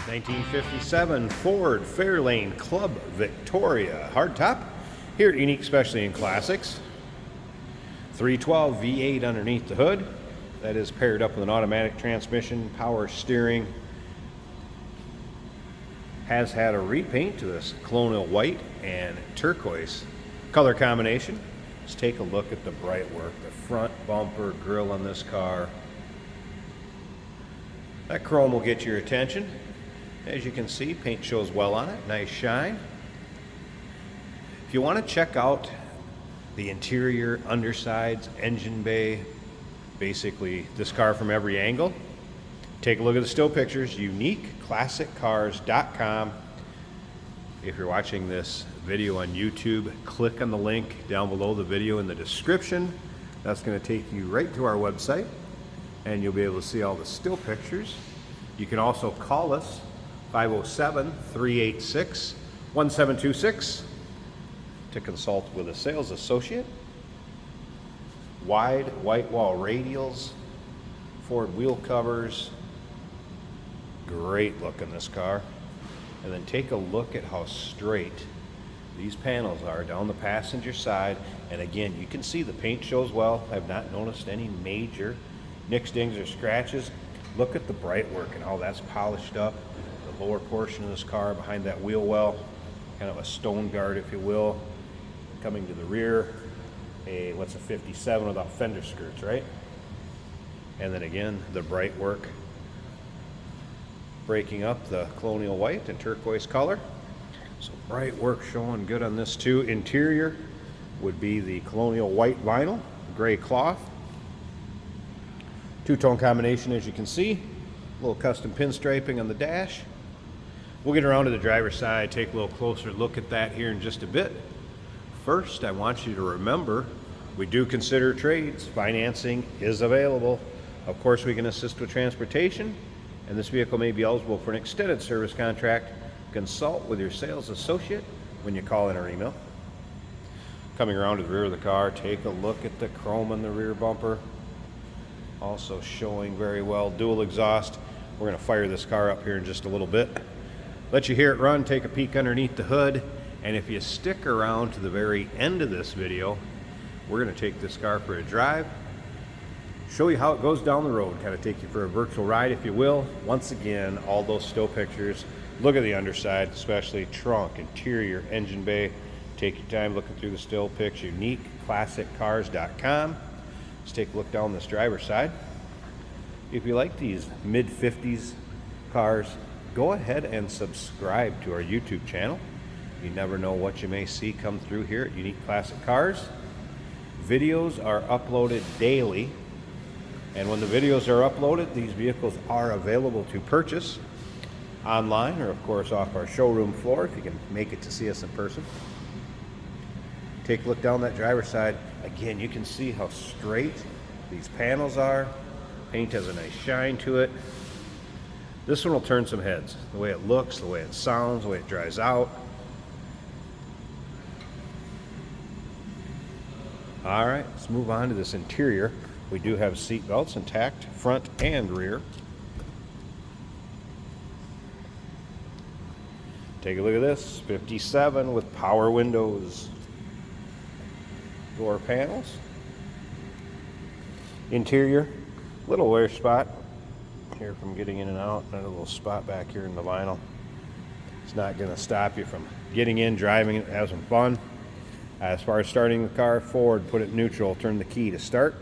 1957 Ford Fairlane Club Victoria hardtop here at Unique Specialty and Classics. 312 V8 underneath the hood. That is paired up with an automatic transmission, power steering. Has had a repaint to this colonial white and turquoise color combination. Let's take a look at the bright work, the front bumper grille on this car. That chrome will get your attention. As you can see, paint shows well on it, nice shine. If you want to check out the interior, undersides, engine bay, basically this car from every angle, take a look at the still pictures, uniqueclassiccars.com. If you're watching this video on YouTube, click on the link down below the video in the description. That's going to take you right to our website, and you'll be able to see all the still pictures. You can also call us 507-386-1726 to consult with a sales associate. Wide white wall radials, Ford wheel covers, great look in this car. And then take a look at how straight these panels are down the passenger side. And again, you can see the paint shows well. I've not noticed any major nicks, dings, or scratches. Look at the bright work and how that's polished up. The lower portion of this car behind that wheel well, kind of a stone guard, if you will. Coming to the rear, what's a 57 without fender skirts, right? And then again, the bright work, breaking up the colonial white and turquoise color. So bright work showing good on this too. Interior would be the colonial white vinyl, gray cloth. Two-tone combination, as you can see. A little custom pinstriping on the dash. We'll get around to the driver's side, take a little closer look at that here in just a bit. First, I want you to remember, we do consider trades. Financing is available. Of course, we can assist with transportation, and this vehicle may be eligible for an extended service contract. Consult with your sales associate when you call in or email. Coming around to the rear of the car, take a look at the chrome on the rear bumper. Also showing very well. Dual exhaust. We're going to fire this car up here in just a little bit. Let you hear it run, take a peek underneath the hood, and if you stick around to the very end of this video, we're going to take this car for a drive, show you how it goes down the road, kind of take you for a virtual ride, if you will. Once again, all those still pictures. Look at the underside, especially trunk, interior, engine bay. Take your time looking through the still pics. uniqueclassiccars.com. Let's take a look down this driver's side. If you like these mid-50s cars, go ahead and subscribe to our YouTube channel. You never know what you may see come through here at Unique Classic Cars. Videos are uploaded daily, and when the videos are uploaded, these vehicles are available to purchase online or, of course, off our showroom floor if you can make it to see us in person. Take a look down that driver's side. Again, you can see how straight these panels are. Paint has a nice shine to it. This one will turn some heads. The way it looks, the way it sounds, the way it dries out. All right, let's move on to this interior. We do have seat belts intact, front and rear. Take a look at this, 57 with power windows. Door panels. Interior, little wear spot here from getting in and out. Another little spot back here in the vinyl. It's not going to stop you from getting in, driving it, have some fun. As far as starting the car, Ford, put it neutral, turn the key to start.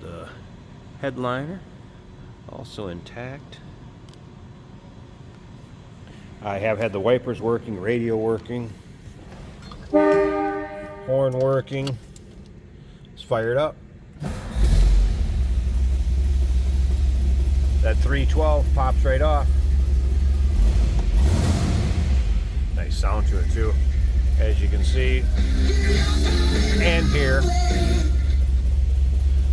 The headliner, also intact. I have had the wipers working, radio working, horn working. It's fired up. That 312 pops right off. Nice sound to it too, as you can see and hear.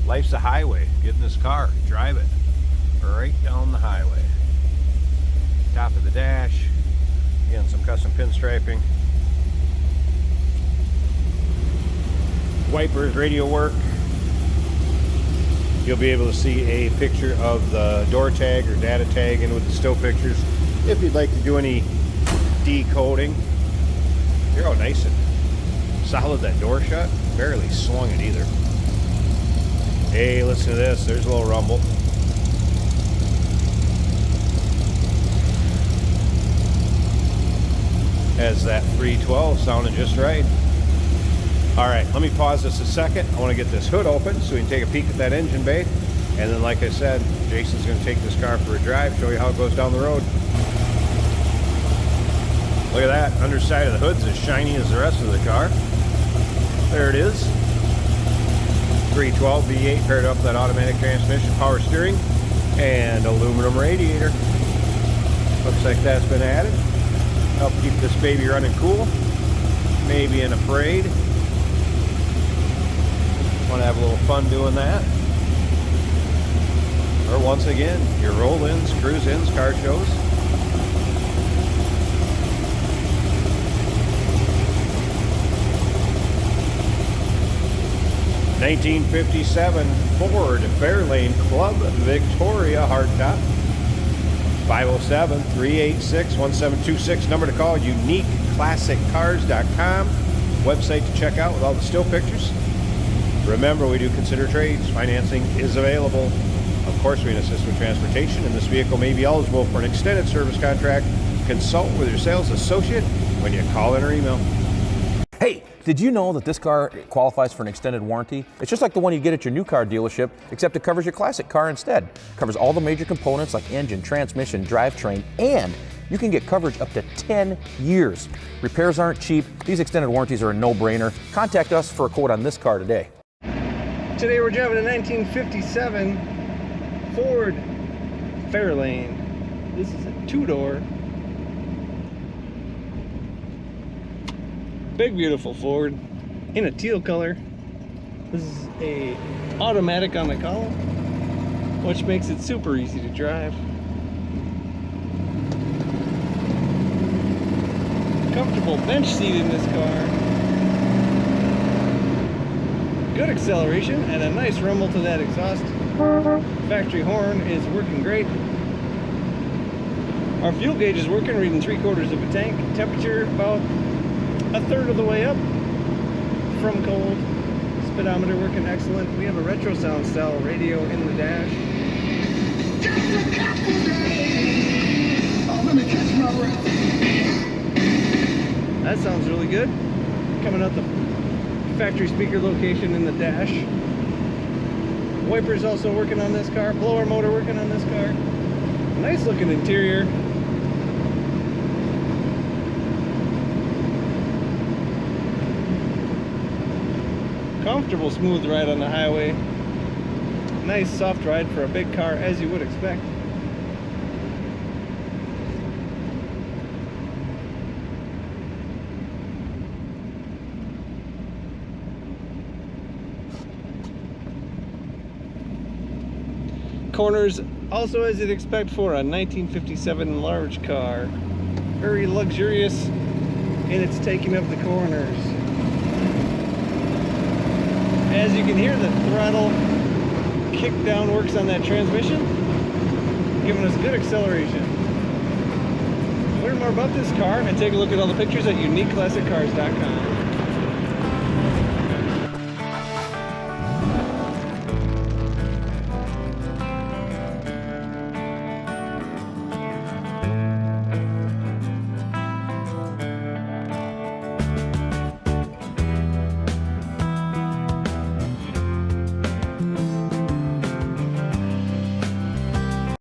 Life's a highway. Get in this car, drive it right down the highway. Top of the dash, again, some custom pinstriping. Wipers, radio work. you'll be able to see a picture of the door tag or data tag in with the still pictures. If you'd like to do any decoding, hear how nice and solid that door shut. Barely swung it either. Hey, listen to this. There's a little rumble. Has that 312 sounding just right. All right, let me pause this a second. I want to get this hood open so we can take a peek at that engine bay. And then, like I said, Jason's going to take this car for a drive, show you how it goes down the road. Look at that. Underside of the hood's as shiny as the rest of the car. There it is. 312 V8 paired up with that automatic transmission, power steering, and aluminum radiator. Looks like that's been added. Help keep this baby running cool. Maybe in a parade. Want to have a little fun doing that. Or once again, your roll-ins, cruise-ins, car shows. '57 Ford Fairlane Club Victoria hardtop. 507-386-1726. Number to call, uniqueclassiccars.com. Website to check out with all the still pictures. Remember, we do consider trades. Financing is available. Of course, we can assist with transportation, and this vehicle may be eligible for an extended service contract. Consult with your sales associate when you call in or email. Hey, did you know that this car qualifies for an extended warranty? It's just like the one you get at your new car dealership, except it covers your classic car instead. It covers all the major components like engine, transmission, drivetrain, and you can get coverage up to 10 years. Repairs aren't cheap. These extended warranties are a no-brainer. Contact us for a quote on this car today. Today we're driving a 1957 Ford Fairlane. This is a two-door. Big beautiful Ford in a teal color. This is a automatic on the column, which makes it super easy to drive. Comfortable bench seat in this car. Good acceleration and a nice rumble to that exhaust. Factory horn is working great. Our fuel gauge is working, reading 3/4 of a tank. Temperature about a third of the way up from cold. Speedometer working excellent. We have a retro sound style radio in the dash. That sounds really good. Coming out the factory speaker location in the dash. Wipers also working on this car. Blower motor working on this car. Nice looking interior. Comfortable, smooth ride on the highway. Nice soft ride for a big car, as you would expect. Corners also as you'd expect for a 1957 large car. Very luxurious in its taking of the corners. As you can hear, the throttle kick down works on that transmission, giving us good acceleration. Learn more about this car and take a look at all the pictures at uniqueclassiccars.com.